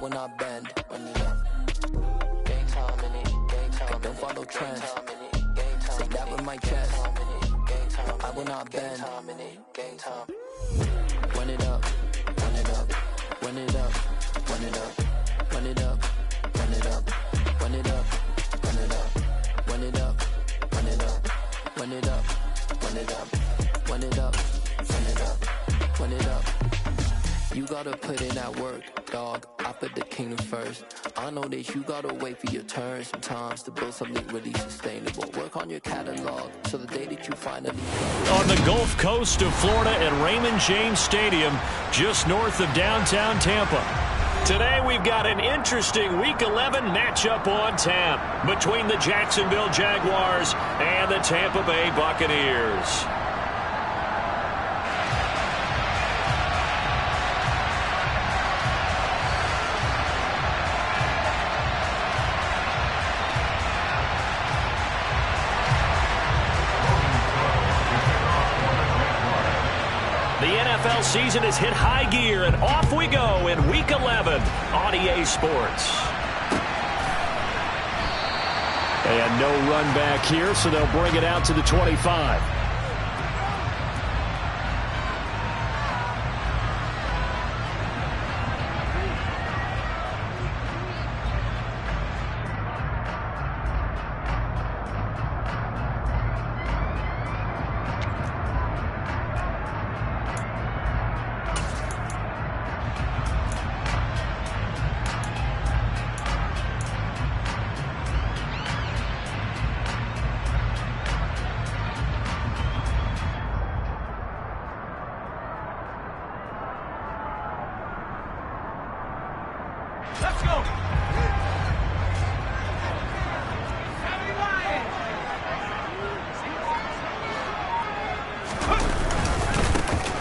will not bend. Run it up. Gang time in it. Gang time. I don't follow trends. Say that with my chest. I will not bend. Gang time. Run it up. Run it up. Run it up. Run it up. Run it up. Run it up. Run it up. Run it up. Run it up. Run it up. Run it up. Run it up. Run it up. Run it up. Run it up. You gotta put in that work, dog. I put the kingdom first. I know that you gotta wait for your turn sometimes to build something really sustainable. Work on your catalog so the day that you finally on the Gulf Coast of Florida at Raymond James Stadium, just north of downtown Tampa. Today we've got an interesting Week 11 matchup on tap between the Jacksonville Jaguars and the Tampa Bay Buccaneers. The NFL season has hit high gear, and off we go in Week 11 on EA Sports. And no run back here, so they'll bring it out to the 25. Let's go.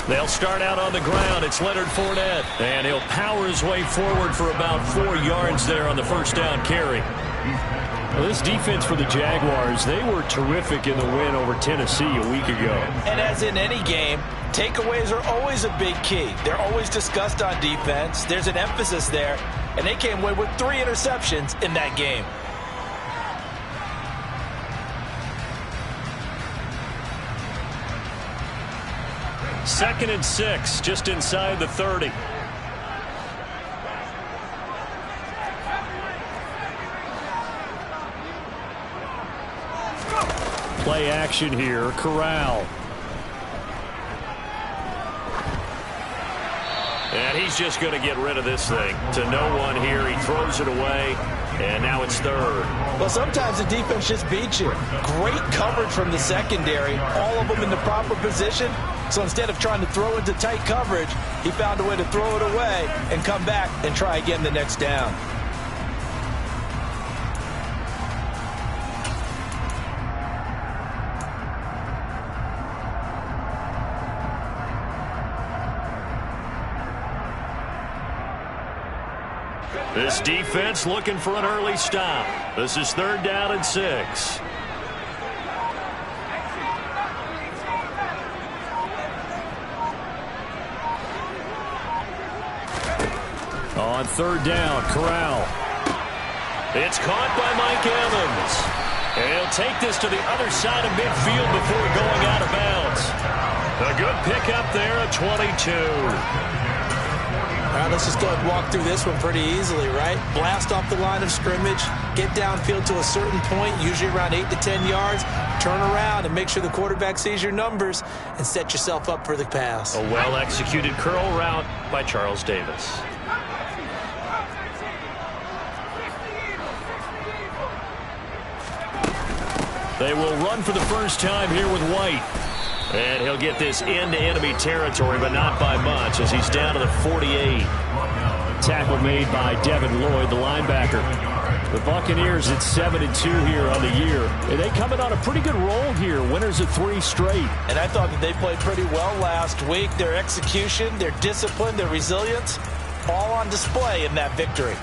They'll start out on the ground. It's Leonard Fournette, and he'll power his way forward for about 4 yards there on the first down carry. Well, this defense for the Jaguars, they were terrific in the win over Tennessee a week ago. And as in any game, takeaways are always a big key. They're always discussed on defense. There's an emphasis there, and they came away with 3 interceptions in that game. Second and 6, just inside the 30. Play action here, Corral. And he's just going to get rid of this thing. To no one here, he throws it away, and now it's third. Well, sometimes the defense just beats you. Great coverage from the secondary, all of them in the proper position. So instead of trying to throw into tight coverage, he found a way to throw it away and come back and try again the next down. This defense looking for an early stop. This is 3rd down and 6. On 3rd down, Corral. It's caught by Mike Evans. And he'll take this to the other side of midfield before going out of bounds. A good pickup there at 22. All right, let's just go and walk through this one pretty easily, right? Blast off the line of scrimmage, get downfield to a certain point, usually around 8 to 10 yards, turn around and make sure the quarterback sees your numbers and set yourself up for the pass. A well-executed curl route by Charles Davis. They will run for the first time here with White. And he'll get this into enemy territory, but not by much, as he's down to the 48. Tackle made by Devin Lloyd, the linebacker. The Buccaneers at 7-2 here on the year. And they coming on a pretty good roll here, winners of 3 straight. And I thought that they played pretty well last week. Their execution, their discipline, their resilience, all on display in that victory.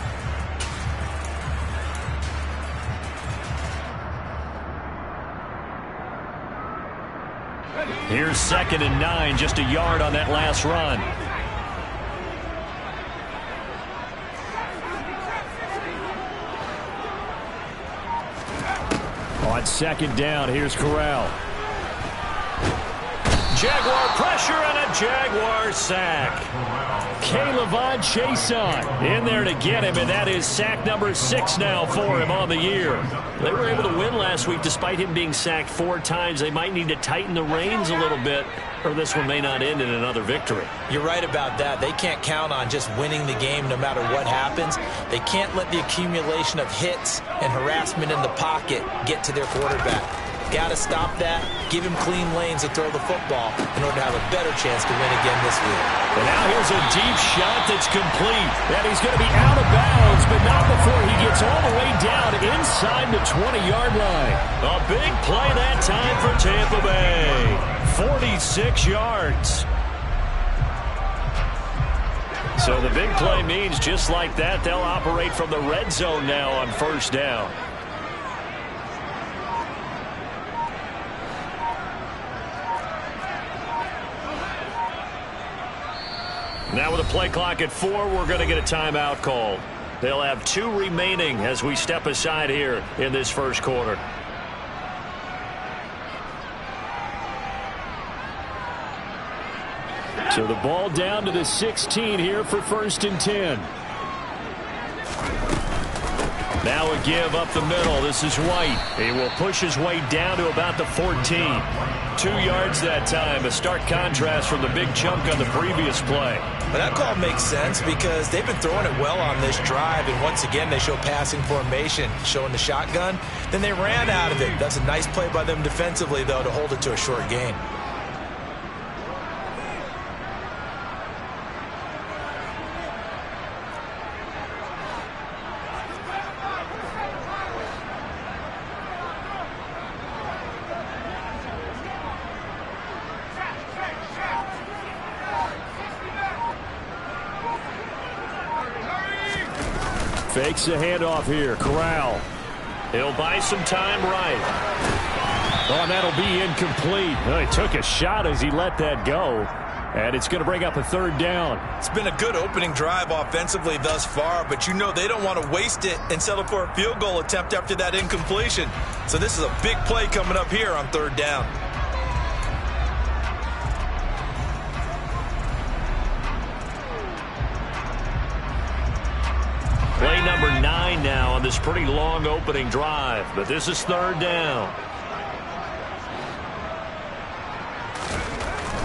Here's 2nd and 9, just a yard on that last run. it's second down. Here's Corral. Jaguar pressure and a Jaguar sack. K'Lavon Chaisson in there to get him, and that is sack number 6 now for him on the year. They were able to win last week despite him being sacked 4 times. They might need to tighten the reins a little bit, or this one may not end in another victory. You're right about that. They can't count on just winning the game no matter what happens. They can't let the accumulation of hits and harassment in the pocket get to their quarterback. Got to stop that, give him clean lanes to throw the football in order to have a better chance to win again this week. And now here's a deep shot that's complete. And he's going to be out of bounds, but not before he gets all the way down inside the 20-yard line. A big play that time for Tampa Bay. 46 yards. So the big play means just like that, they'll operate from the red zone now on first down. Now with a play clock at 4, we're going to get a timeout called. They'll have 2 remaining as we step aside here in this first quarter. So the ball down to the 16 here for 1st and 10. Now a give up the middle. This is White. He will push his way down to about the 14. 2 yards that time. A stark contrast from the big chunk on the previous play. But that call makes sense because they've been throwing it well on this drive, and once again they show passing formation, showing the shotgun. Then they ran out of it. That's a nice play by them defensively, though, to hold it to a short gain. Fakes the handoff here. Corral. He'll buy some time right. Oh, and that'll be incomplete. Well, he took a shot as he let that go. And it's going to bring up a 3rd down. It's been a good opening drive offensively thus far, but you know they don't want to waste it and settle for a field goal attempt after that incompletion. So this is a big play coming up here on 3rd down. Play number 9 now on this pretty long opening drive, but this is 3rd down.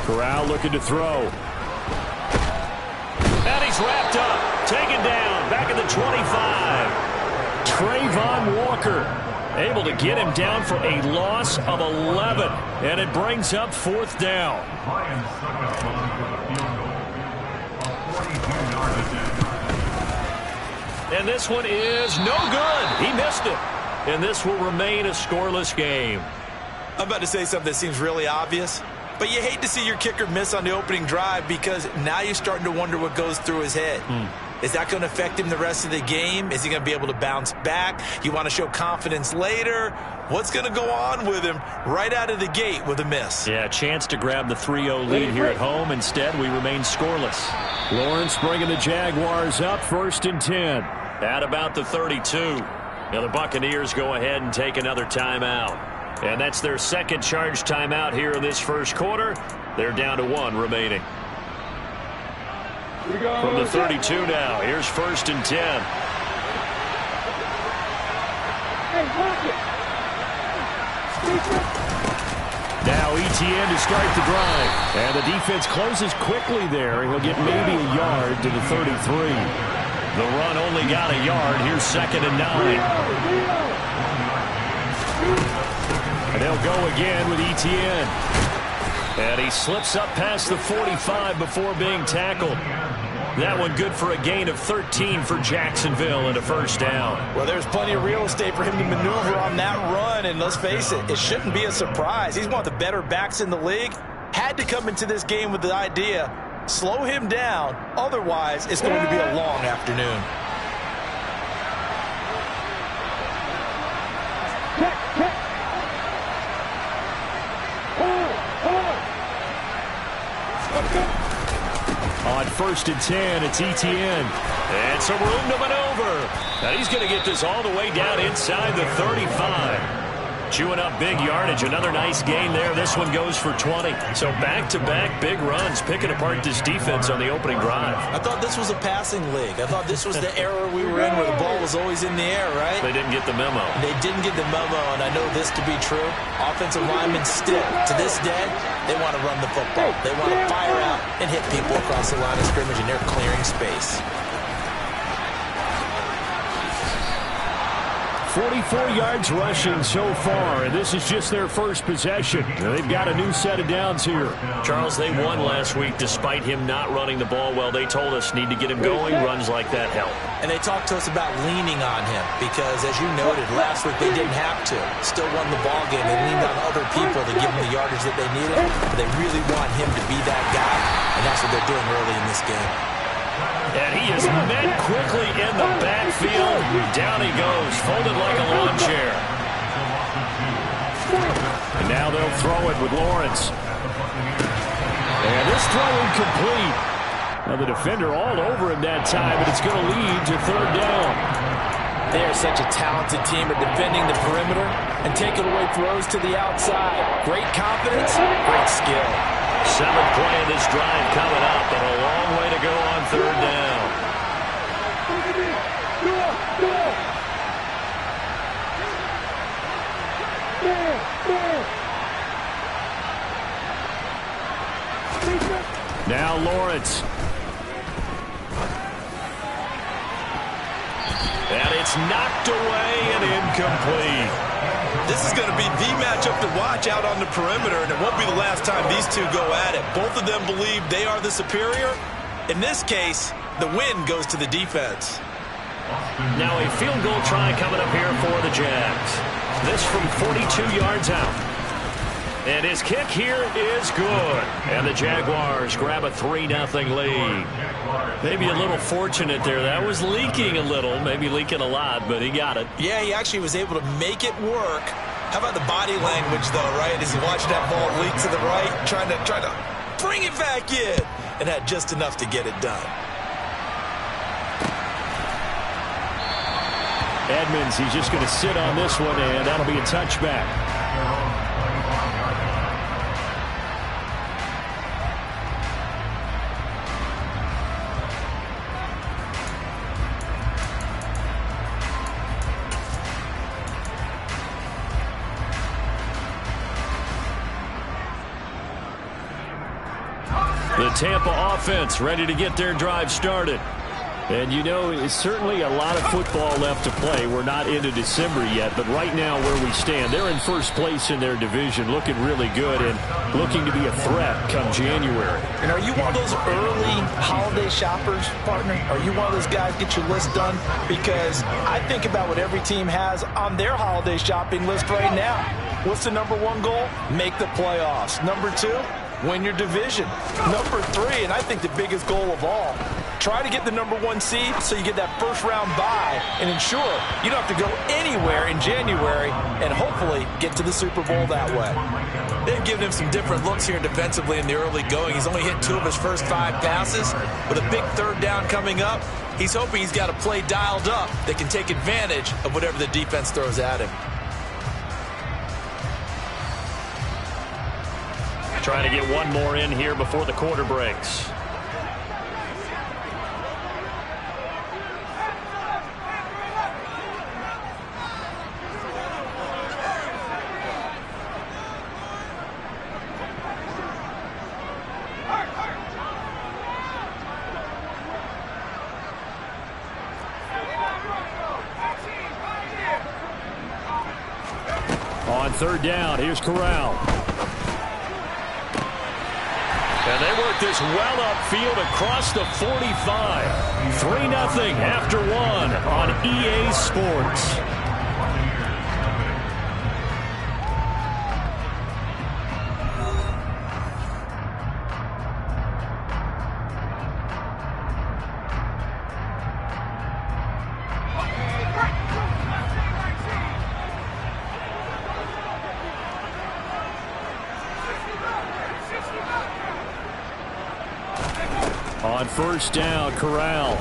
Corral looking to throw. And he's wrapped up, taken down, back at the 25. Trayvon Walker able to get him down for a loss of 11, and it brings up 4th down. And this one is no good. He missed it. And this will remain a scoreless game. I'm about to say something that seems really obvious, but you hate to see your kicker miss on the opening drive because now you're starting to wonder what goes through his head. Is that going to affect him the rest of the game? Is he going to be able to bounce back? You want to show confidence later? What's going to go on with him right out of the gate with a miss? Yeah, a chance to grab the 3-0 lead here at home. Instead, we remain scoreless. Lawrence bringing the Jaguars up 1st and 10. At about the 32. Now the Buccaneers go ahead and take another timeout. And that's their 2nd charge timeout here in this first quarter. They're down to 1 remaining. From the 32 now, here's 1st and 10. Now ETN to start the drive. And the defense closes quickly there. He'll get maybe a yard to the 33. The run only got a yard. Here's 2nd and 9. And they'll go again with ETN. And he slips up past the 45 before being tackled. That one good for a gain of 13 for Jacksonville and a 1st down. Well, there's plenty of real estate for him to maneuver on that run, and let's face it, it shouldn't be a surprise. He's one of the better backs in the league. Had to come into this game with the idea, slow him down, otherwise it's going to be a long afternoon. On 1st and 10, it's ETN. And some room to maneuver. Now he's going to get this all the way down inside the 35. Chewing up big yardage. Another nice gain there. This one goes for 20. So back-to-back big runs, picking apart this defense on the opening drive. I thought this was a passing league. I thought this was the era we were in where the ball was always in the air, right? They didn't get the memo. They didn't get the memo, and I know this to be true. Offensive linemen still, to this day, they want to run the football. They want to fire out and hit people across the line of scrimmage, and they're clearing space. 44 yards rushing so far, and this is just their first possession. They've got a new set of downs here. Charles, they won last week despite him not running the ball well. They told us need to get him going. Runs like that help. And they talked to us about leaning on him because, as you noted, last week they didn't have to. Still won the ball game. They leaned on other people to give them the yardage that they needed. But they really want him to be that guy, and that's what they're doing early in this game. And he is met quickly in the backfield. Down he goes, folded like a lawn chair. And now they'll throw it with Lawrence. And this throw incomplete. Now the defender all over him that time, but it's going to lead to third down. They are such a talented team at defending the perimeter and taking away throws to the outside. Great confidence, great skill. Seventh play of this drive coming up, and a long way to go on third down. Now Lawrence. And it's knocked away and incomplete. This is going to be the matchup to watch out on the perimeter, and it won't be the last time these two go at it. Both of them believe they are the superior. In this case, the win goes to the defense. Now a field goal try coming up here for the Jags. This from 42 yards out. And his kick here is good. And the Jaguars grab a 3-0 lead. Maybe a little fortunate there. That was leaking a little, maybe leaking a lot, but he got it. Yeah, he actually was able to make it work. How about the body language, though, right? As he watched that ball leak to the right, trying to bring it back in, and had just enough to get it done. Edmonds, he's just going to sit on this one, and that'll be a touchback. The Tampa offense ready to get their drive started. And you know, it's certainly a lot of football left to play. We're not into December yet, but right now where we stand, they're in first place in their division, looking really good and looking to be a threat come January. And are you one of those early holiday shoppers, partner? Are you one of those guys get your list done? Because I think about what every team has on their holiday shopping list right now. What's the number one goal? Make the playoffs. Number two, win your division. Number three, and I think the biggest goal of all, try to get the number one seed so you get that first round bye and ensure you don't have to go anywhere in January and hopefully get to the Super Bowl that way. They've given him some different looks here defensively in the early going. He's only hit 2 of his first 5 passes. With a big third down coming up, he's hoping he's got a play dialed up that can take advantage of whatever the defense throws at him. Trying to get one more in here before the quarter breaks. On third down, here's Corral. And they work this well upfield across the 45. 3-0 after 1 on EA Sports. On first down, Corral.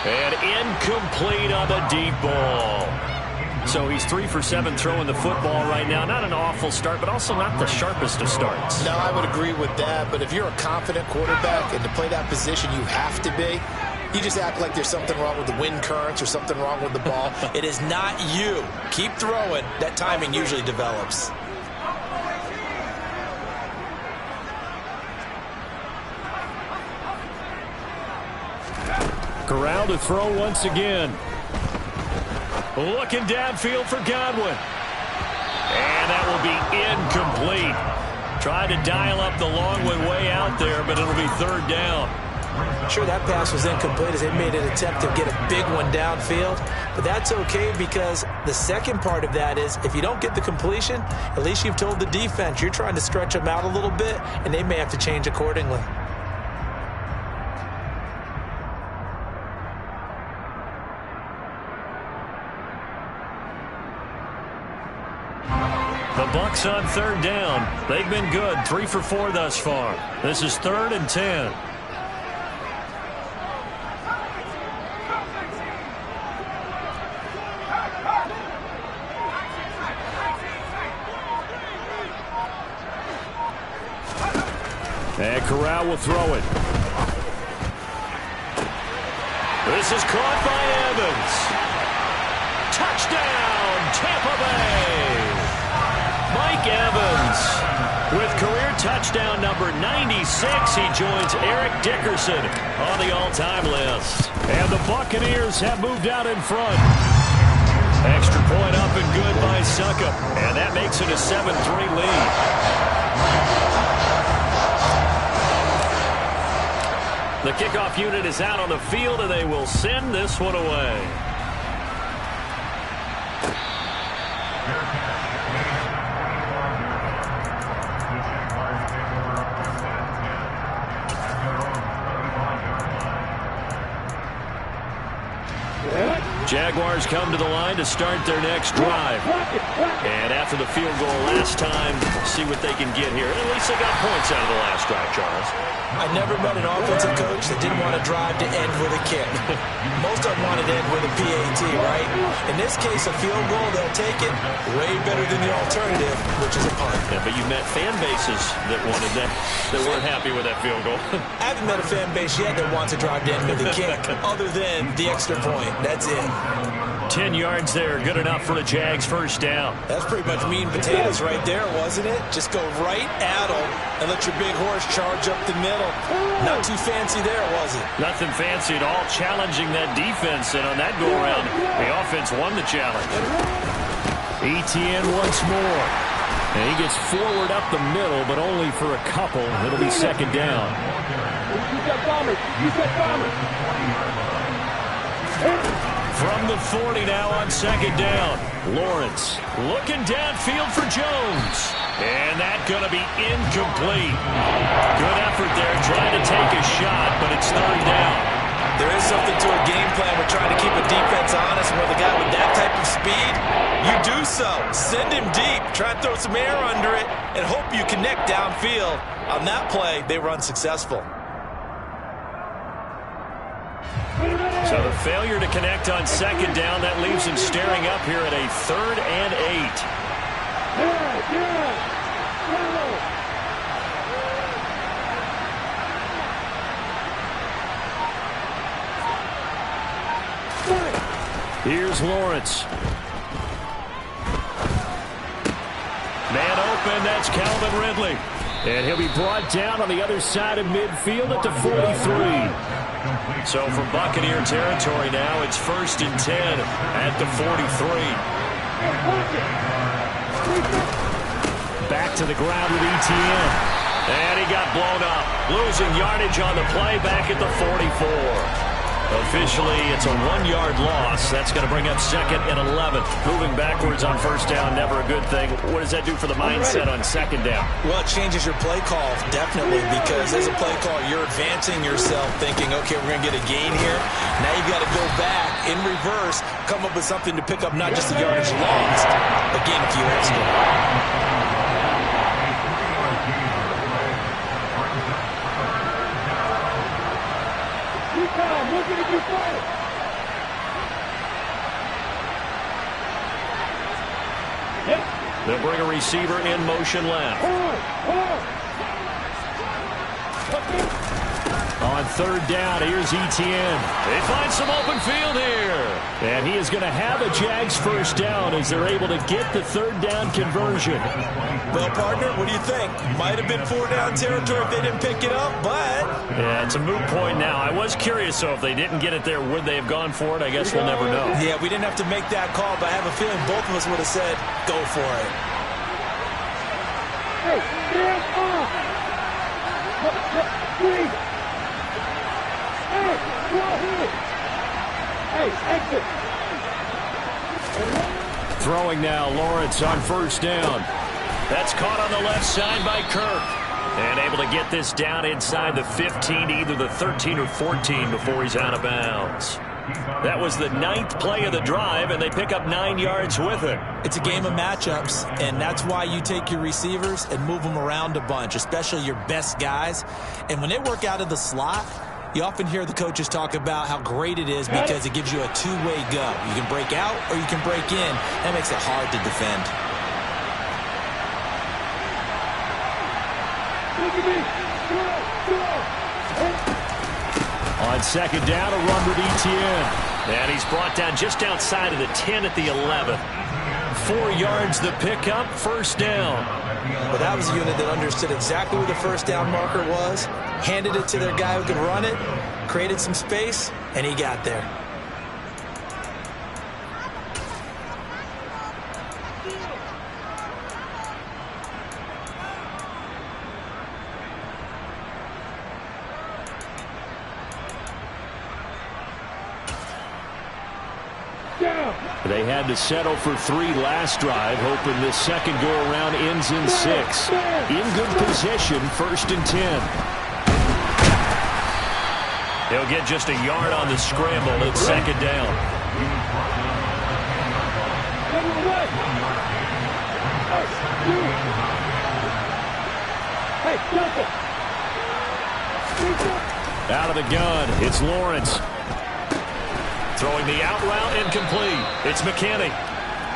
And Incomplete on the deep ball. So he's 3 for 7 throwing the football right now. Not an awful start, but also not the sharpest of starts. No, I would agree with that. But if you're a confident quarterback and to play that position, you have to be. You just act like there's something wrong with the wind currents or something wrong with the ball. It is not you. Keep throwing. That timing usually develops. Corral to throw once again. Looking downfield for Godwin. And that will be incomplete. Tried to dial up the long one way out there, but it'll be third down. Sure, that pass was incomplete as they made an attempt to get a big one downfield. But that's okay because the second part of that is if you don't get the completion, at least you've told the defense you're trying to stretch them out a little bit, and they may have to change accordingly. The Bucs on third down. They've been good, 3 for 4 thus far. This is 3rd and 10. And Corral will throw it. This is caught by Evans. Touchdown, Tampa Bay. Mike Evans with career touchdown number 96. He joins Eric Dickerson on the all-time list. And the Buccaneers have moved out in front. Extra point up and good by Succop. And that makes it a 7-3 lead. The kickoff unit is out on the field, and they will send this one away. Jaguars come to the line to start their next drive. And after the field goal last time, see what they can get here. At least they got points out of the last drive, Charles. I never met an offensive coach that didn't want to drive to end with a kick. Most of them wanted to end with a PAT, right? In this case, a field goal, they'll take it way better than the alternative, which is a punt. Yeah, but you met fan bases that wanted that, that weren't happy with that field goal. I haven't met a fan base yet that wants to drive to end with a kick, other than the extra point. That's it. 10 yards there, good enough for the Jags' first down. That's pretty much meat and potatoes right there, wasn't it? Just go right at them and let your big horse charge up the middle. Not too fancy there, was it? Nothing fancy at all, challenging that defense, and on that go-around, the offense won the challenge. Etienne once more. And he gets forward up the middle, but only for a couple. It'll be second down. From the 40 now on second down. Lawrence looking downfield for Jones. And that's going to be incomplete. Good effort there trying to take a shot, but it's third down. There is something to a game plan with trying to keep a defense honest. With a guy with that type of speed, you do so. Send him deep. Try and throw some air under it and hope you connect downfield. On that play, they were unsuccessful. So the failure to connect on second down, that leaves him staring up here at a 3rd and 8. Here's Lawrence. Man open, that's Calvin Ridley. And he'll be brought down on the other side of midfield at the 43. So for Buccaneer territory now, it's 1st and 10 at the 43. Back to the ground with Etienne. And he got blown up. Losing yardage on the play back at the 44. Officially, it's a 1-yard loss. That's going to bring up 2nd and 11. Moving backwards on first down, never a good thing. What does that do for the mindset on second down? Well, it changes your play call, definitely, because as a play call, you're advancing yourself thinking, okay, we're going to get a gain here. Now you've got to go back in reverse, come up with something to pick up not just the yardage lost, but gain a few extra. They'll bring a receiver in motion left. On third down, here's Etienne. They find some open field here. And he is going to have a Jags first down as they're able to get the third down conversion. Well, partner, what do you think? Might have been 4-down territory if they didn't pick it up, but... Yeah, it's a moot point now. I was curious, so if they didn't get it there, would they have gone for it? I guess we'll never know. Yeah, we didn't have to make that call, but I have a feeling both of us would have said, go for it. Hey, stand up! Please! Hey, go ahead! Hey, exit! Throwing now, Lawrence on first down. That's caught on the left side by Kirk. And able to get this down inside the 15, either the 13 or 14 before he's out of bounds. That was the 9th play of the drive, and they pick up 9 yards with it. It's a game of matchups, and that's why you take your receivers and move them around a bunch, especially your best guys. And when they work out of the slot, you often hear the coaches talk about how great it is because it gives you a two-way go. You can break out or you can break in. That makes it hard to defend. On second down, a run with Etienne. And he's brought down just outside of the 10 at the 11. 4 yards the pickup, first down. Well, that was a unit that understood exactly where the first down marker was, handed it to their guy who could run it, created some space, and he got there. They had to settle for 3 last drive, hoping this second go-around ends in 6. In good position, first and 10. He'll get just a yard on the scramble at second down. Out of the gun, it's Lawrence. Throwing the out route incomplete. It's McKinney.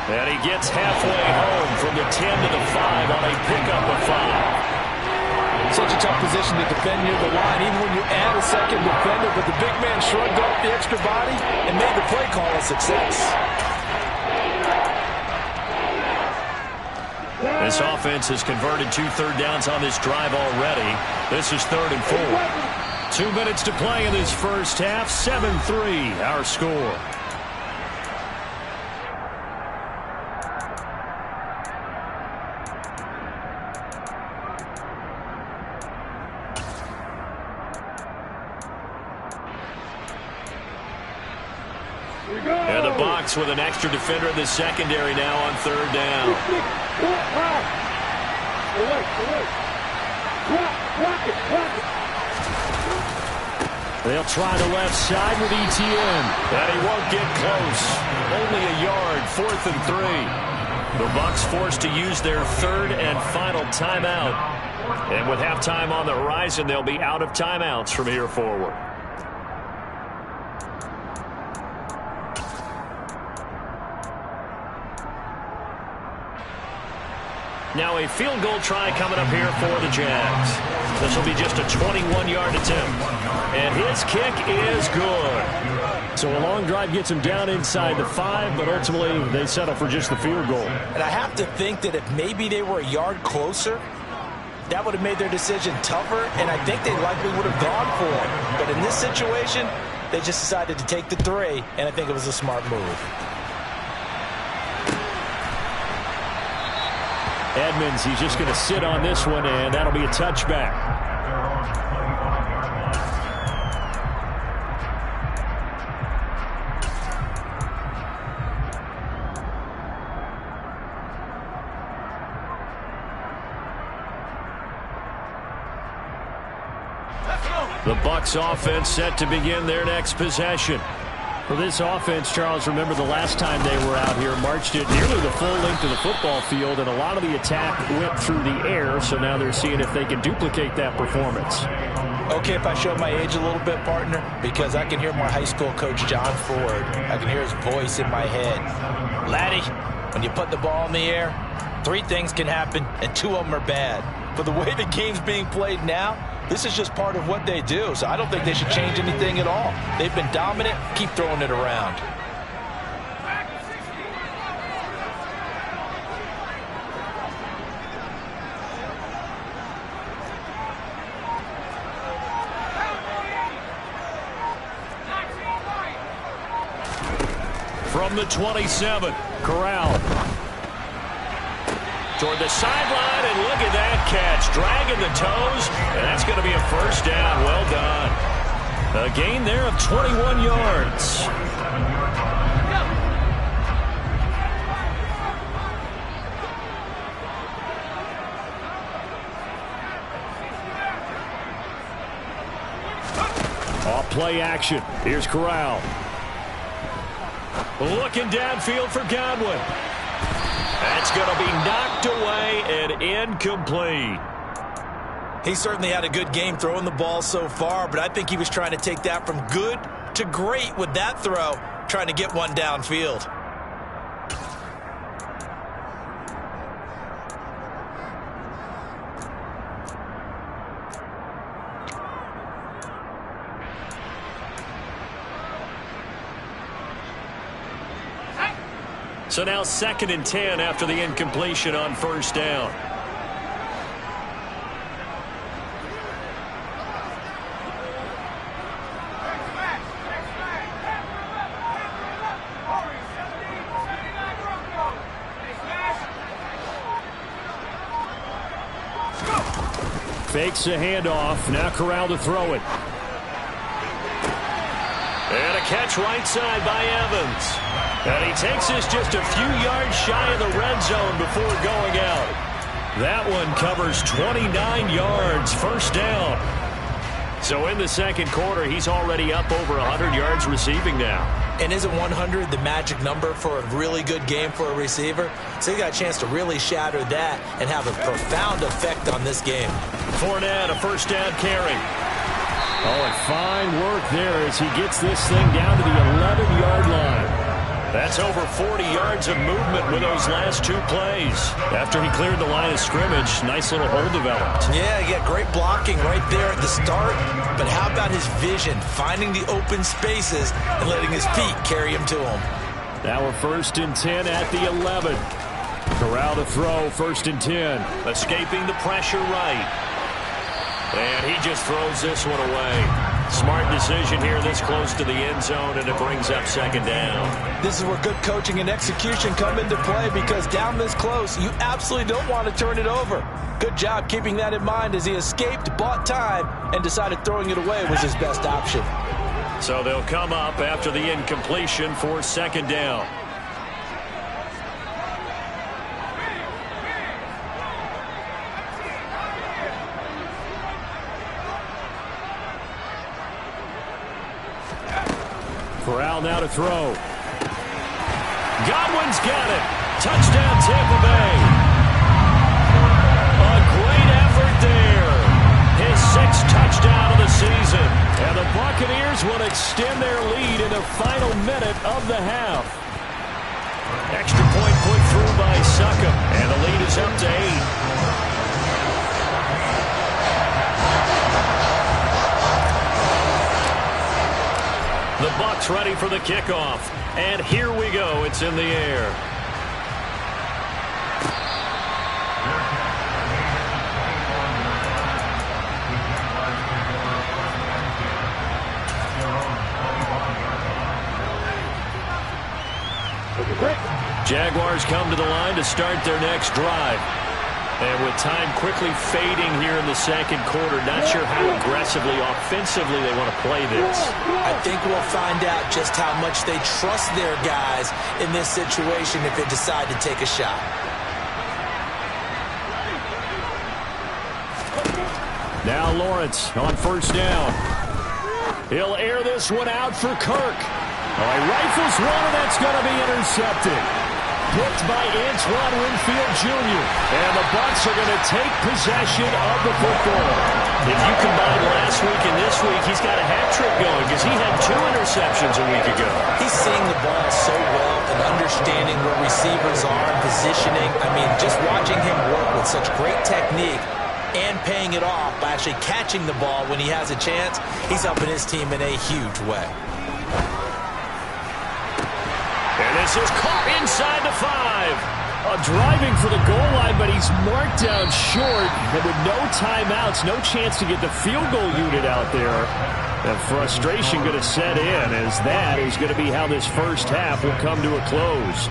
And he gets halfway home from the 10 to the 5 on a pickup of 5. Such a tough position to defend near the line, even when you add a second defender, but the big man shrugged off the extra body and made the play call a success. This offense has converted 2 third downs on this drive already. This is 3rd and 4. 2 minutes to play in this first half. 7-3, our score. And the box with an extra defender in the secondary now on 3rd down. They'll try the left side with Etienne. And he won't get close. Only a yard, 4th and 3. The Bucs forced to use their 3rd and final timeout. And with halftime on the horizon, they'll be out of timeouts from here forward. Now a field goal try coming up here for the Jags. This will be just a 21-yard attempt. And his kick is good. So a long drive gets him down inside the 5, but ultimately they settle for just the field goal. And I have to think that if maybe they were a yard closer, that would have made their decision tougher, and I think they likely would have gone for it. But in this situation, they just decided to take the 3, and I think it was a smart move. Edmonds, he's just going to sit on this one, and that'll be a touchback. The Bucs offense set to begin their next possession. For this offense, Charles, remember the last time they were out here, marched it nearly the full length of the football field, and a lot of the attack went through the air, so now they're seeing if they can duplicate that performance. Okay, if I show my age a little bit, partner, because I can hear my high school coach, John Ford. I can hear his voice in my head. Laddie, when you put the ball in the air, Three things can happen, and two of them are bad. But the way the game's being played now, this is just part of what they do. So I don't think they should change anything at all. They've been dominant. Keep throwing it around. From the 27, Corral. Toward the sideline, and look at that catch. Dragging the toes, and that's going to be a first down. Well done. A gain there of 21 yards. Off play action. Here's Corral. Looking downfield for Godwin. That's going to be knocked away and incomplete. He certainly had a good game throwing the ball so far, but I think he was trying to take that from good to great with that throw, trying to get one downfield. So now 2nd and 10 after the incompletion on first down. Fakes a handoff. Now Corral to throw it. And a catch right side by Evans. And he takes this just a few yards shy of the red zone before going out. That one covers 29 yards, first down. So in the second quarter, he's already up over 100 yards receiving now. And isn't 100 the magic number for a really good game for a receiver? So he got a chance to really shatter that and have a profound effect on this game. Fournette, a first down carry. Oh, and fine work there as he gets this thing down to the 11-yard line. That's over 40 yards of movement with those last two plays. After he cleared the line of scrimmage, nice little hole developed. Yeah, he got great blocking right there at the start. But how about his vision, finding the open spaces and letting his feet carry him to him? Now we're 1st and 10 at the 11. Corral to throw, 1st and 10. Escaping the pressure right. And he just throws this one away. Smart decision here this close to the end zone, and it brings up 2nd down. This is where good coaching and execution come into play, because down this close, you absolutely don't want to turn it over. Good job keeping that in mind as he escaped, bought time, and decided throwing it away was his best option. So they'll come up after the incompletion for 2nd down. Corral now to throw. Godwin's got it. Touchdown, Tampa Bay. A great effort there. His 6th touchdown of the season. And the Buccaneers will extend their lead in the final minute of the half. Extra point put through by Succop. And the lead is up to 8. The Bucs ready for the kickoff. And here we go. It's in the air. Jaguars come to the line to start their next drive. And with time quickly fading here in the second quarter, not sure how aggressively, offensively they want to play this. I think we'll find out just how much they trust their guys in this situation if they decide to take a shot. Now Lawrence on 1st down. He'll air this one out for Kirk. Oh, he rifles one, and that's going to be intercepted. picked by Antoine Winfield Jr. And the Bucs are going to take possession of the football. If you combine last week and this week, he's got a hat trick going because he had 2 interceptions a week ago. He's seeing the ball so well and understanding where receivers are and positioning. I mean, just watching him work with such great technique and paying it off by actually catching the ball when he has a chance, he's helping his team in a huge way. And this is caught inside the 5. Driving for the goal line, but he's marked down short. And with no timeouts, no chance to get the field goal unit out there. The frustration going to set in, as that is going to be how this first half will come to a close.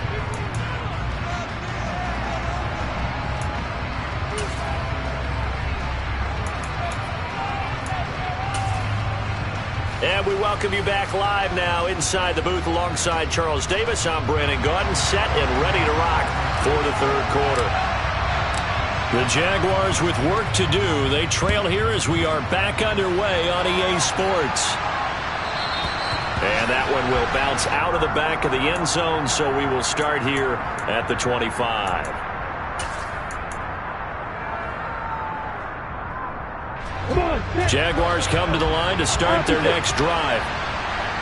And we welcome you back live now inside the booth alongside Charles Davis. I'm Brandon Gaudin, set and ready to rock for the third quarter. The Jaguars with work to do. They trail here as we are back underway on EA Sports. And that one will bounce out of the back of the end zone, so we will start here at the 25. Jaguars come to the line to start their next drive.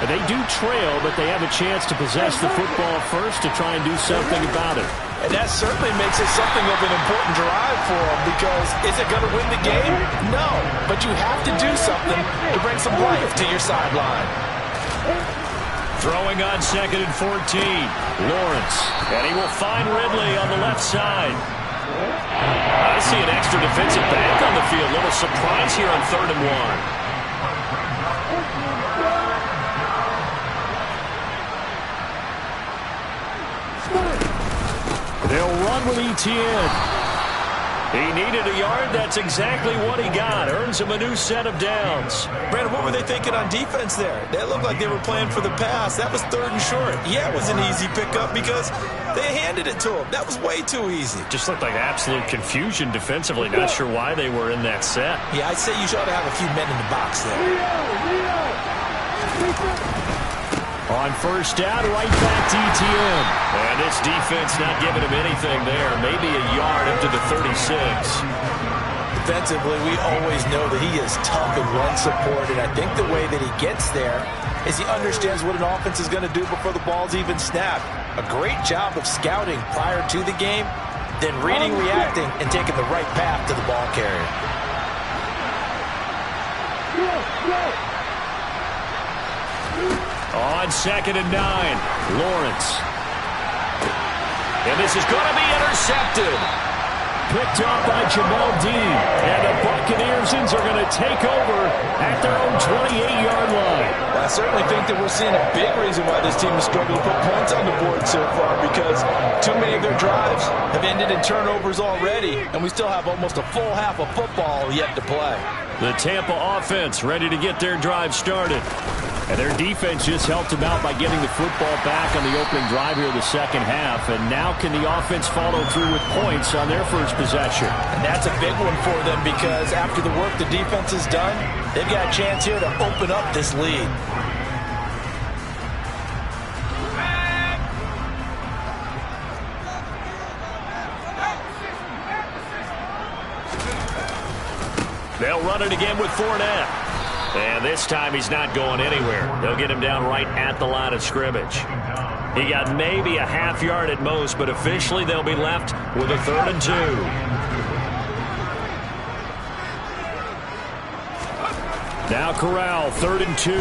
They do trail, but they have a chance to possess the football first to try and do something about it. And that certainly makes it something of an important drive for them, because is it going to win the game? No, but you have to do something to bring some life to your sideline. Throwing on 2nd and 14. Lawrence. And he will find Ridley on the left side. I see an extra defensive back on the field. Little surprise here on 3rd and 1. They'll run with Etienne. He needed a yard. That's exactly what he got. Earns him a new set of downs. Brandon, what were they thinking on defense there? They looked like they were playing for the pass. That was 3rd and short. Yeah, it was an easy pickup because they handed it to him. That was way too easy. Just looked like absolute confusion defensively. Not sure why they were in that set. Yeah, I'd say you should have a few men in the box there. On 1st down, right back to Etienne. And this defense not giving him anything there. Maybe a yard up to the 36. Defensively, we always know that he is tough in run support, and I think the way that he gets there is he understands what an offense is going to do before the ball's even snapped. A great job of scouting prior to the game, then reading, reacting, and taking the right path to the ball carrier. On 2nd and 9, Lawrence. And this is going to be intercepted. Picked off by Jamel Dean. And the Buccaneers are going to take over at their own 28-yard line. Well, I certainly think that we're seeing a big reason why this team has struggled to put points on the board so far, because too many of their drives have ended in turnovers already, and we still have almost a full half of football yet to play. The Tampa offense ready to get their drive started. And their defense just helped them out by getting the football back on the opening drive here in the second half. And now can the offense follow through with points on their first possession? And that's a big one for them, because after the work the defense has done, they've got a chance here to open up this lead. They'll run it again with Fournette. And this time he's not going anywhere. They'll get him down right at the line of scrimmage. He got maybe a half yard at most, but officially they'll be left with a 3rd and 2. Now Corral, 3rd and 2. And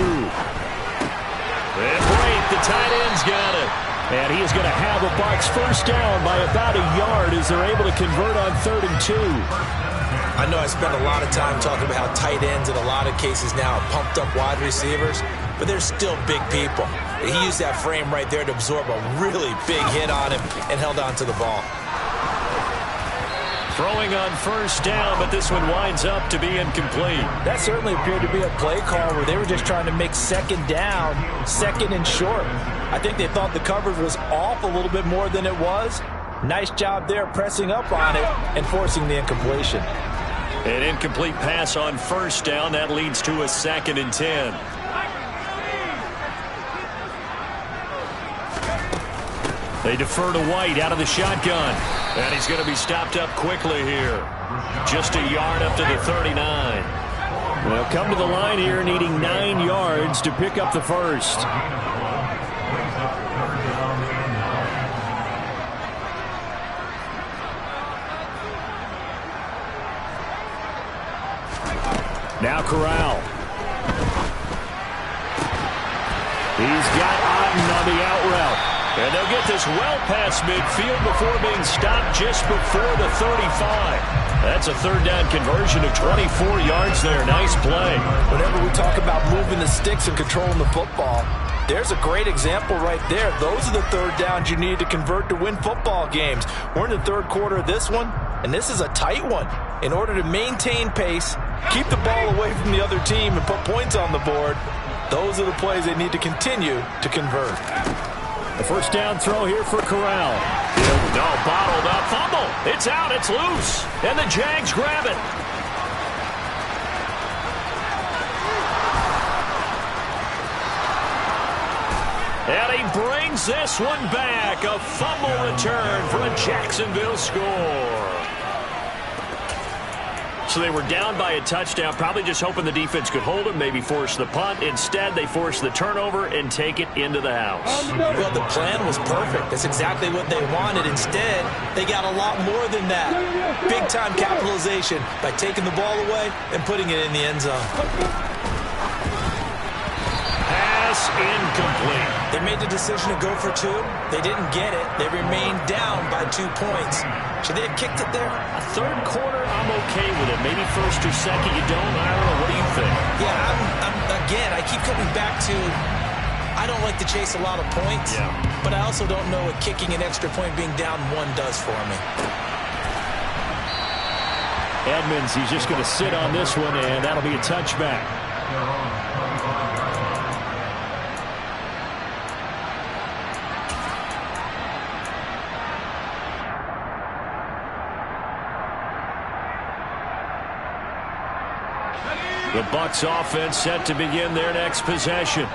Brate, the tight end's got it. And he is going to have a Bucs first down by about a yard as they're able to convert on 3rd and 2. I know I spent a lot of time talking about how tight ends in a lot of cases now are pumped up wide receivers, but they're still big people. He used that frame right there to absorb a really big hit on him and held on to the ball. Throwing on 1st down, but this one winds up to be incomplete. That certainly appeared to be a play call where they were just trying to make 2nd down, 2nd and short. I think they thought the coverage was off a little bit more than it was. Nice job there pressing up on it and forcing the incompletion. An incomplete pass on 1st down. That leads to a 2nd and 10. They defer to White out of the shotgun. And he's going to be stopped up quickly here. Just a yard up to the 39. They'll come to the line here needing 9 yards to pick up the first. Now Corral. He's got Otten on the out route. And they'll get this well past midfield before being stopped just before the 35. That's a third down conversion of 24 yards there. Nice play. Whenever we talk about moving the sticks and controlling the football, there's a great example right there. Those are the third downs you need to convert to win football games. We're in the third quarter of this one, and this is a tight one. In order to maintain pace, keep the ball away from the other team, and put points on the board, those are the plays they need to continue to convert. The first down throw here for Corral. No, bottled up. Fumble. It's out. It's loose. And the Jags grab it. And he brings this one back. A fumble return for a Jacksonville score. So they were down by a touchdown, probably just hoping the defense could hold them, maybe force the punt. Instead, they force the turnover and take it into the house. Well, the plan was perfect. That's exactly what they wanted. Instead, they got a lot more than that. Big-time capitalization by taking the ball away and putting it in the end zone. Pass incomplete. They made the decision to go for 2. They didn't get it. They remained down by 2 points. Should they have kicked it there? A third quarter, I'm okay with it. Maybe first or second, you don't. I don't know. What do you think? Yeah, again, I keep coming back to I don't like to chase a lot of points, but I also don't know what kicking an extra point being down 1 does for me. Edmonds, he's just going to sit on this one, and that'll be a touchback. The Bucs offense set to begin their next possession.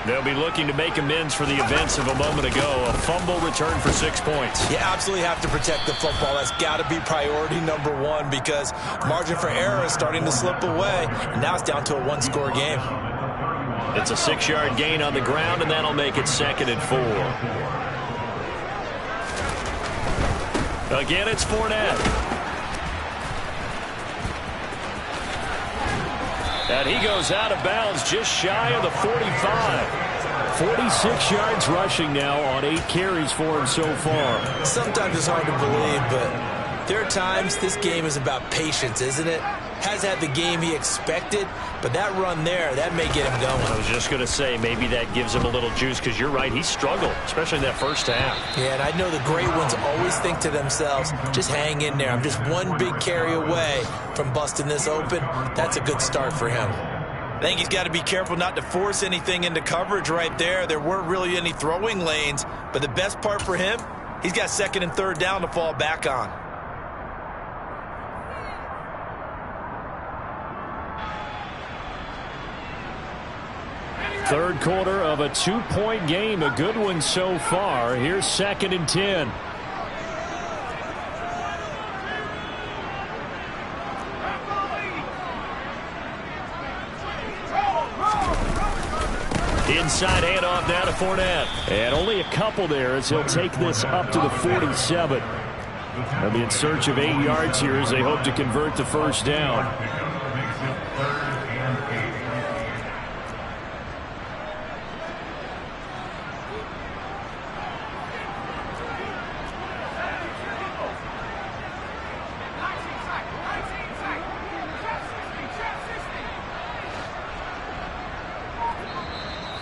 They'll be looking to make amends for the events of a moment ago. A fumble return for 6 points. You absolutely have to protect the football. That's got to be priority number 1 because margin for error is starting to slip away. And now it's down to a 1-score game. It's a 6-yard gain on the ground, and that'll make it 2nd and 4. Again, it's Fournette. And he goes out of bounds just shy of the 45. 46 yards rushing now on 8 carries for him so far. Sometimes it's hard to believe, but there are times this game is about patience, isn't it? Has had the game he expected, but that run there, that may get him going. I was just going to say, maybe that gives him a little juice because you're right, he struggled, especially in that first half. Yeah, and I know the great ones always think to themselves, just hang in there. I'm just 1 big carry away from busting this open. That's a good start for him. I think he's got to be careful not to force anything into coverage right there. There weren't really any throwing lanes, but the best part for him, he's got 2nd and 3rd down to fall back on. Third quarter of a 2-point game, a good one so far. Here's 2nd and 10. Inside handoff now to Fournette. And only a couple there as he'll take this up to the 47. They'll be in search of 8 yards here as they hope to convert the first down.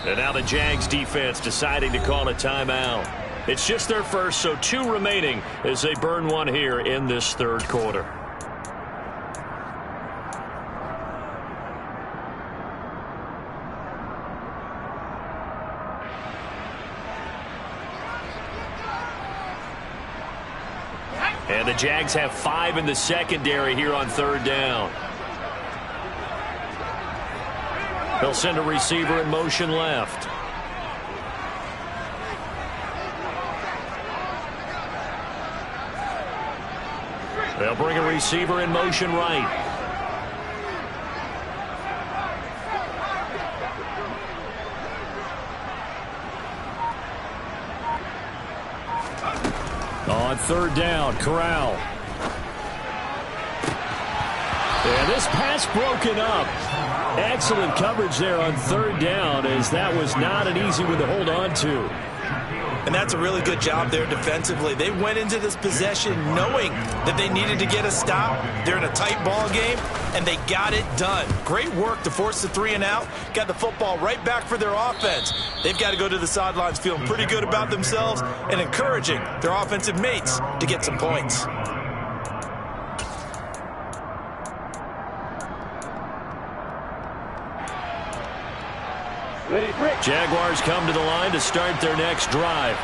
And now the Jags defense deciding to call a timeout. It's just their first, so 2 remaining as they burn 1 here in this third quarter. And the Jags have 5 in the secondary here on 3rd down. They'll send a receiver in motion left. They'll bring a receiver in motion right. On third down, Corral. And this pass broken up. Excellent coverage there on third down, as that was not an easy one to hold on to. And that's a really good job there defensively. They went into this possession knowing that they needed to get a stop. They're in a tight ball game, and they got it done. Great work to force the 3 and out. Got the football right back for their offense. They've got to go to the sidelines feeling pretty good about themselves and encouraging their offensive mates to get some points. Jaguars come to the line to start their next drive.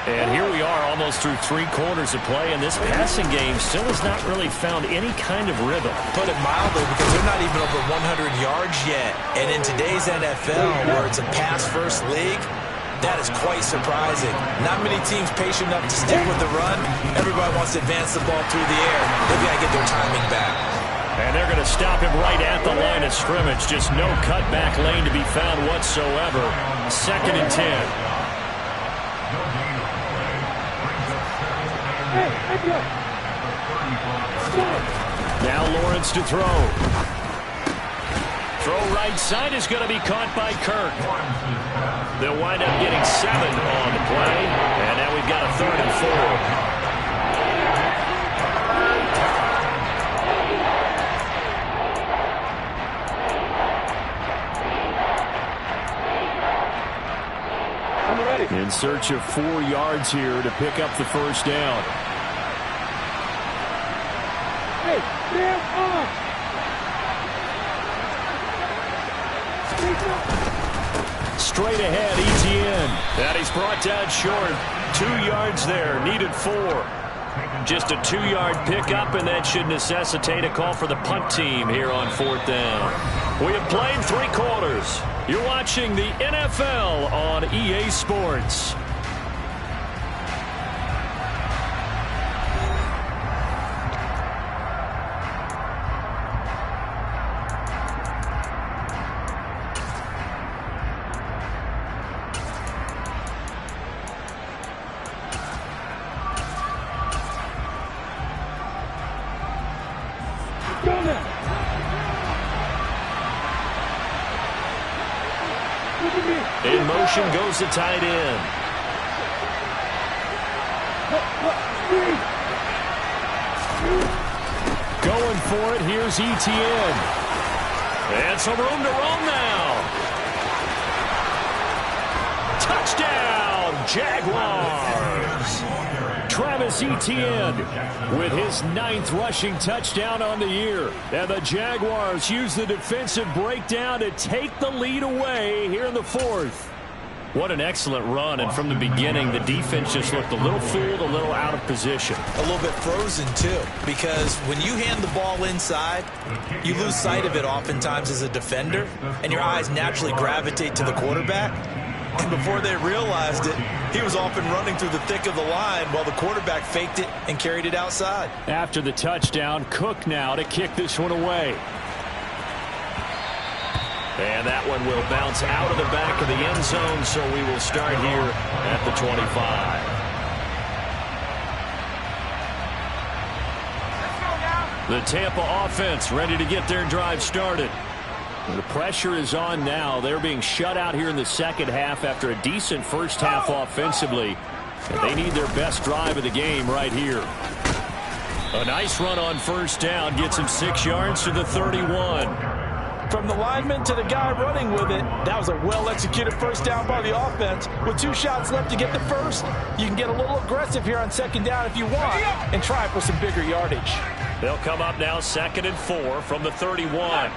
And here we are almost through 3 quarters of play, and this passing game still has not really found any kind of rhythm. Put it mildly, because they're not even over 100 yards yet. And in today's NFL, where it's a pass-first league, that is quite surprising. Not many teams patient enough to stick with the run. Everybody wants to advance the ball through the air. They've got to get their timing back. And they're going to stop him right at the line of scrimmage. Just no cutback lane to be found whatsoever. 2nd and 10. Now Lawrence to throw. Throw right side is going to be caught by Kirk. They'll wind up getting 7 on the play. And now we've got a 3rd and 4. In search of 4 yards here to pick up the first down. Hey, stand up! Straight ahead, Etienne. That he's brought down short. 2 yards there, needed 4. Just a 2-yard pickup, and that should necessitate a call for the punt team here on 4th down. We have played 3 quarters. You're watching the NFL on EA Sports. In motion goes the tight end. Going for it, here's Etienne. And some room to roam now. Touchdown, Jaguars. Travis Etienne with his 9th rushing touchdown on the year. And the Jaguars use the defensive breakdown to take the lead away here in the 4th. What an excellent run, and from the beginning, the defense just looked a little fooled, a little out of position. A little bit frozen, too, because when you hand the ball inside, you lose sight of it oftentimes as a defender, and your eyes naturally gravitate to the quarterback. And before they realized it, he was off and running through the thick of the line while the quarterback faked it and carried it outside. After the touchdown, Cook now to kick this one away. And that one will bounce out of the back of the end zone, so we will start here at the 25. The Tampa offense ready to get their drive started. The pressure is on now. They're being shut out here in the second half after a decent first half offensively. And they need their best drive of the game right here. A nice run on first down gets him 6 yards to the 31. From the lineman to the guy running with it, that was a well-executed first down by the offense. With 2 shots left to get the first, you can get a little aggressive here on second down if you want and try for some bigger yardage. They'll come up now 2nd and 4 from the 31.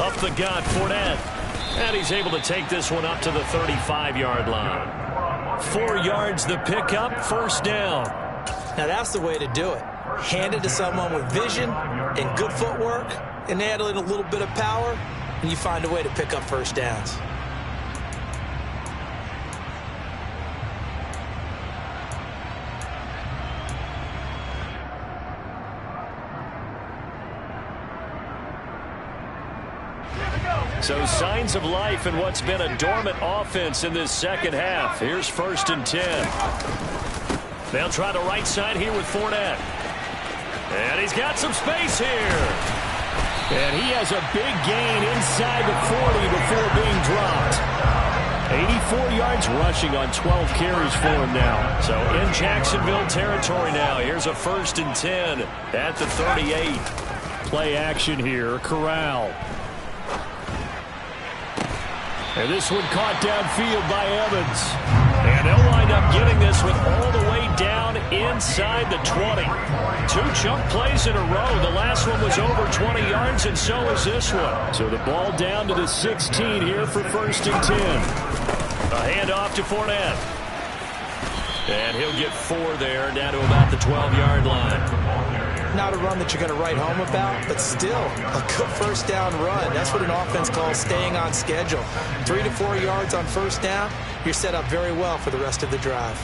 Up the gut, Fournette. And he's able to take this one up to the 35-yard line. 4 yards the pickup, first down. Now that's the way to do it. Hand it to someone with vision and good footwork, and add in a little bit of power, and you find a way to pick up first downs. So signs of life in what's been a dormant offense in this second half. Here's 1st and 10. They'll try the right side here with Fournette. And he's got some space here. And he has a big gain inside the 40 before being dropped. 84 yards rushing on 12 carries for him now. So in Jacksonville territory now. Here's a 1st and 10 at the 38. Play action here. Corral. And this one caught downfield by Evans. And they'll wind up getting this one all the way down inside the 20. 2 chunk plays in a row. The last one was over 20 yards, and so is this one. So the ball down to the 16 here for 1st and 10. A handoff to Fournette. And he'll get 4 there, down to about the 12-yard line. Not a run that you're going to write home about, but still a good first down run. That's what an offense calls staying on schedule. 3 to 4 yards on first down, you're set up very well for the rest of the drive.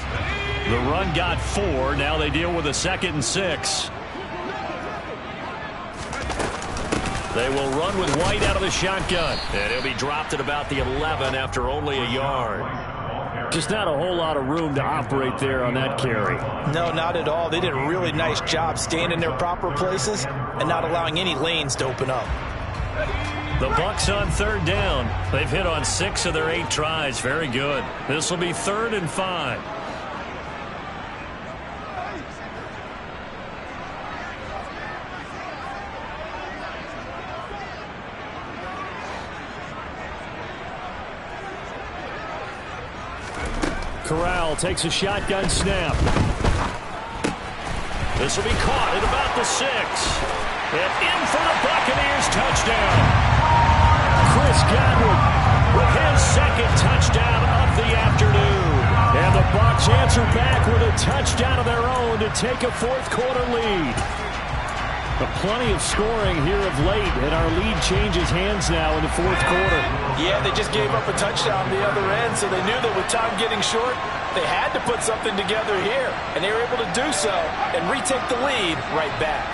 The run got 4. Now they deal with a 2nd and 6. They will run with White out of the shotgun. And he'll be dropped at about the 11 after only a yard. Just not a whole lot of room to operate there on that carry. No, not at all. They did a really nice job staying in their proper places and not allowing any lanes to open up. The Bucs on 3rd down. They've hit on 6 of their 8 tries. Very good. This will be 3rd and 5. Corral takes a shotgun snap. This will be caught at about the 6. And in for the Buccaneers touchdown. Chris Godwin with his 2nd touchdown of the afternoon. And the Bucs answer back with a touchdown of their own to take a 4th quarter lead. But plenty of scoring here of late, and our lead changes hands now in the 4th quarter. Yeah, they just gave up a touchdown on the other end, so they knew that with time getting short, they had to put something together here, and they were able to do so and retake the lead right back.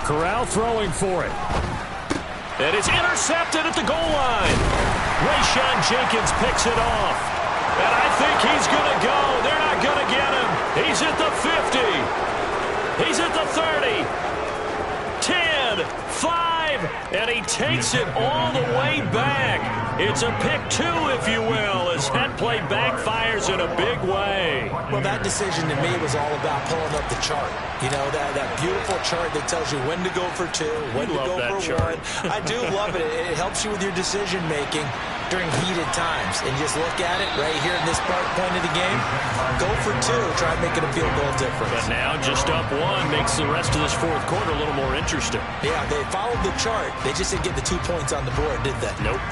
Corral throwing for it. And it's intercepted at the goal line. Rayshon Jenkins picks it off. And I think he's going to go. They're not going to get him. He's at the 50. He's at the 30. 10, 5, and he takes it all the way back. It's a pick 2, if you will, as that play backfires in a big way. Well, that decision to me was all about pulling up the chart. You know, that beautiful chart that tells you when to go for 2, when to go for 1. I do love it. It helps you with your decision-making during heated times. And just look at it right here in this point of the game. Go for 2. Try and make it a field goal difference. But now just up 1 makes the rest of this 4th quarter a little more interesting. Yeah, they followed the chart. They just didn't get the 2 points on the board, did they? Nope.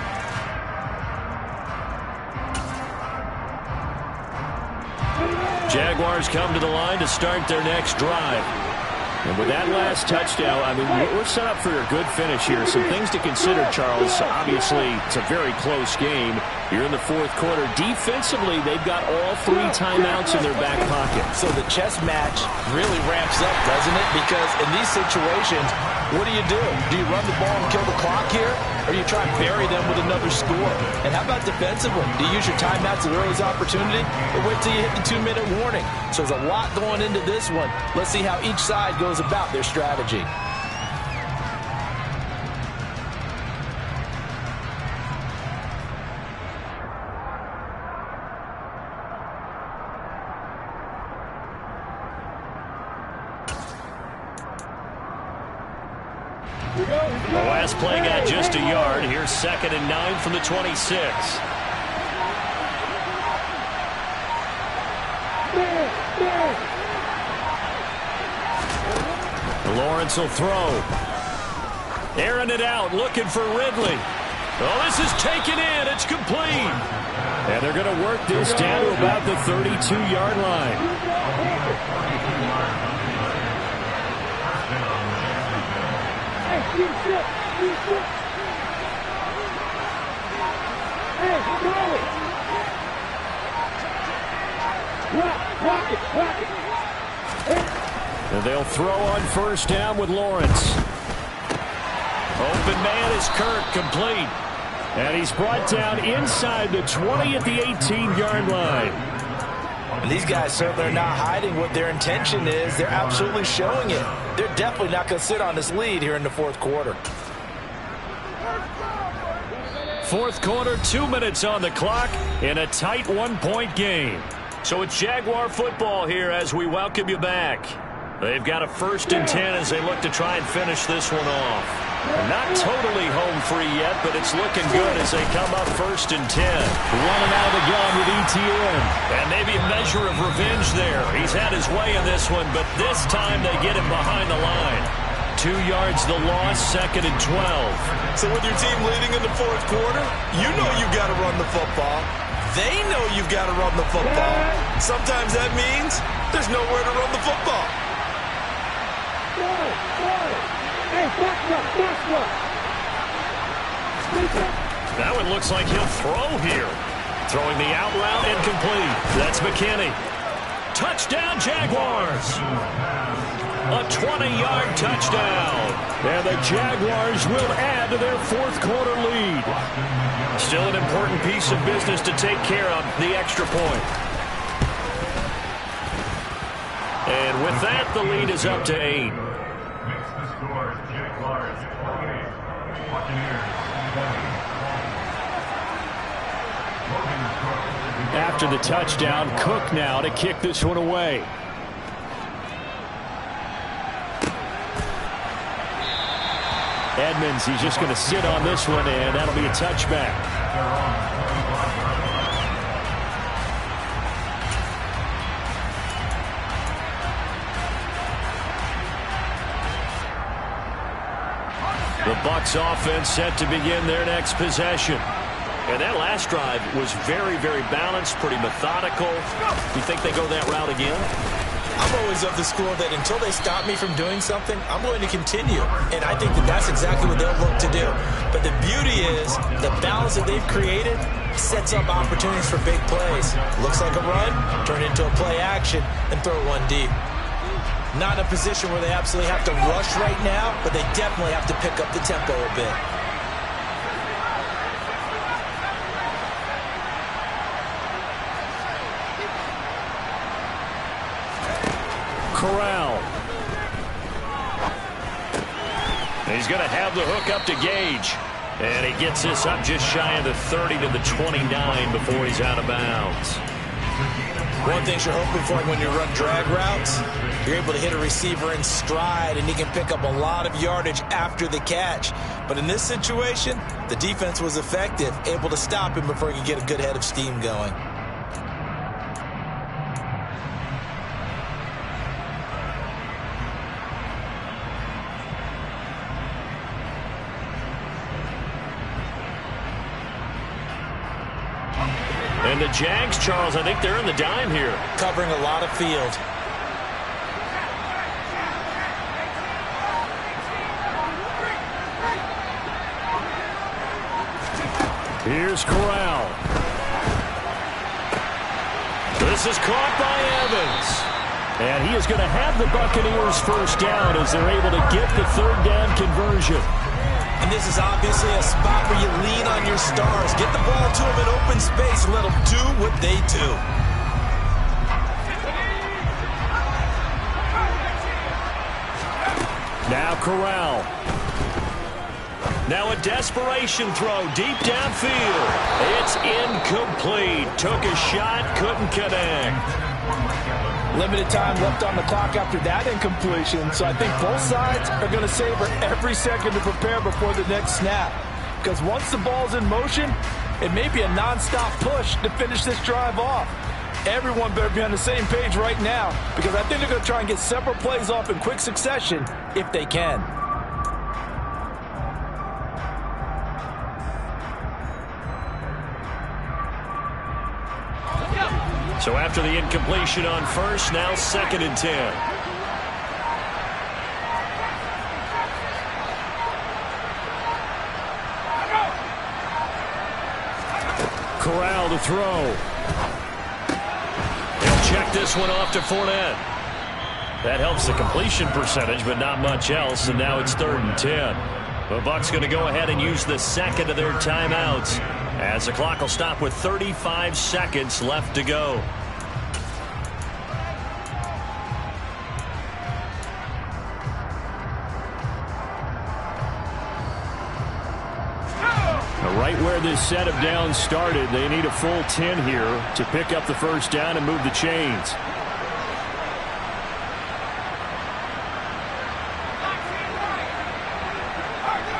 Jaguars come to the line to start their next drive. And with that last touchdown, I mean, we're set up for a good finish here. Some things to consider, Charles. Obviously, it's a very close game. You're in the 4th quarter. Defensively, they've got all 3 timeouts in their back pocket. So the chess match really ramps up, doesn't it? Because in these situations, what do? Do you run the ball and kill the clock here? Or do you try and bury them with another score? And how about defensively? Do you use your timeouts at the earliest opportunity? Or wait till you hit the 2-minute warning? So there's a lot going into this one. Let's see how each side goes about their strategy. The last play got just a yard. Here's 2nd and 9 from the 26. Lawrence will throw. Airing it out, looking for Ridley. Oh, this is taken in. It's complete. And they're going to work this down to about the 32-yard line. And they'll throw on first down with Lawrence. Open man is Kirk, complete. And he's brought down inside the 20 at the 18-yard line. And these guys certainly are not hiding what their intention is. They're absolutely showing it. They're definitely not going to sit on this lead here in the fourth quarter. Fourth quarter, 2 minutes on the clock in a tight one-point game. So it's Jaguar football here as we welcome you back. They've got a 1st and 10 as they look to try and finish this one off. Not totally home free yet, but it's looking good as they come up 1st and 10. Running out of the gun with ETN. And maybe a measure of revenge there. He's had his way in this one, but this time they get him behind the line. 2 yards the loss, 2nd and 12. So with your team leading in the fourth quarter, you know you've got to run the football. They know you've got to run the football. Sometimes that means there's nowhere to run the football. That one looks like he'll throw here. Throwing the out route incomplete. That's McKinney. Touchdown, Jaguars. A 20-yard touchdown. And the Jaguars will add to their fourth quarter lead. Still an important piece of business to take care of, the extra point. And with that, the lead is up to 8. After the touchdown, Cook now to kick this one away. Edmonds, he's just going to sit on this one, and that'll be a touchback. The Bucs offense set to begin their next possession. And that last drive was very, very balanced, pretty methodical. You think they go that route again? I'm always of the school that until they stop me from doing something, I'm going to continue. And I think that that's exactly what they'll look to do. But the beauty is the balance that they've created sets up opportunities for big plays. Looks like a run, turn it into a play action, and throw one deep. Not in a position where they absolutely have to rush right now, but they definitely have to pick up the tempo a bit. Corral. He's going to have the hook up to Gage. And he gets this up just shy of the 30 to the 29 before he's out of bounds. One thing you're hoping for when you run drag routes, you're able to hit a receiver in stride, and he can pick up a lot of yardage after the catch. But in this situation, the defense was effective, able to stop him before he could get a good head of steam going. And the Jags, Charles, I think they're in the dime here. Covering a lot of field. Here's Corral. This is caught by Evans. And he is going to have the Buccaneers first down as they're able to get the third down conversion. And this is obviously a spot where you lean on your stars. Get the ball to them in open space and let them do what they do. Now Corral. Now a desperation throw deep downfield. It's incomplete. Took a shot, couldn't connect. Limited time left on the clock after that incompletion, so I think both sides are going to savor every second to prepare before the next snap. Because once the ball's in motion, it may be a nonstop push to finish this drive off. Everyone better be on the same page right now, because I think they're going to try and get several plays off in quick succession if they can. So after the incompletion on first, now 2nd and 10. Corral to throw. He'll check this one off to Fournette. That helps the completion percentage, but not much else, and now it's 3rd and 10. The Bucs going to go ahead and use the second of their timeouts, as the clock will stop with 35 seconds left to go. Right where this set of downs started, they need a full 10 here to pick up the first down and move the chains.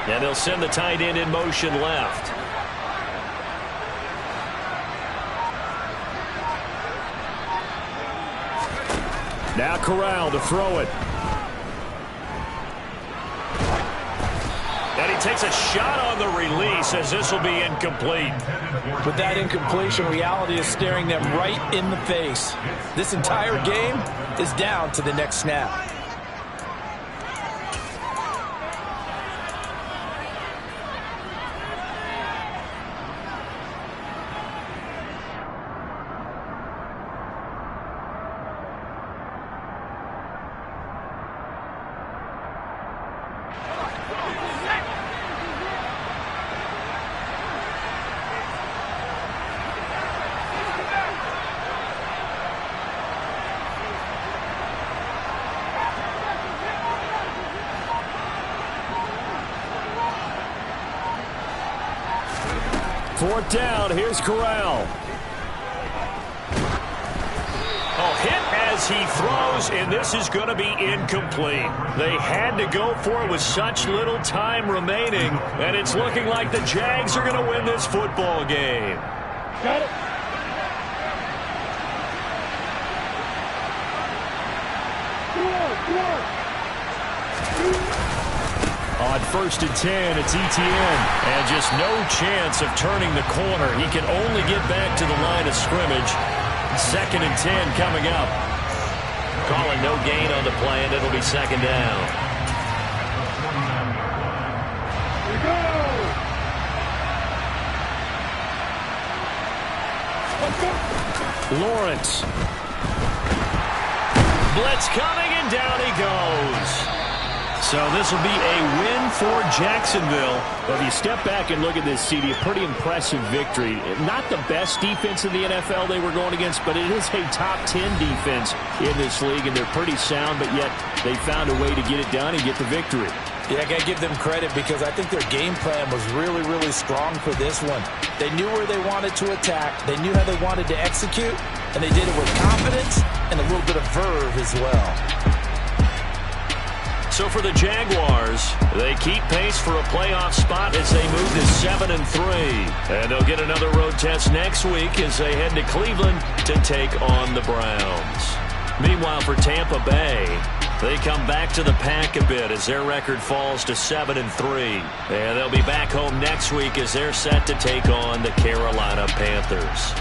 And they'll send the tight end in motion left. Now Corral to throw it. And he takes a shot on the release, as this will be incomplete. With that incompletion, reality is staring them right in the face. This entire game is down to the next snap. Fourth down, here's Corral. Oh, hit as he throws, and this is going to be incomplete. They had to go for it with such little time remaining, and it's looking like the Jags are going to win this football game. Got it. On 1st and 10, it's ETN. And just no chance of turning the corner. He can only get back to the line of scrimmage. 2nd and 10 coming up. Calling no gain on the play, and it'll be 2nd down. Here we go. Let's go. Lawrence. Blitz coming, and down he goes. So this will be a win for Jacksonville. Well, if you step back and look at this, CD, a pretty impressive victory. Not the best defense in the NFL they were going against, but it is a top 10 defense in this league, and they're pretty sound, but yet they found a way to get it done and get the victory. Yeah, I got to give them credit because I think their game plan was really, really strong for this one. They knew where they wanted to attack. They knew how they wanted to execute, and they did it with confidence and a little bit of verve as well. So for the Jaguars, they keep pace for a playoff spot as they move to 7-3. And they'll get another road test next week as they head to Cleveland to take on the Browns. Meanwhile, for Tampa Bay, they come back to the pack a bit as their record falls to 7-3. And they'll be back home next week as they're set to take on the Carolina Panthers.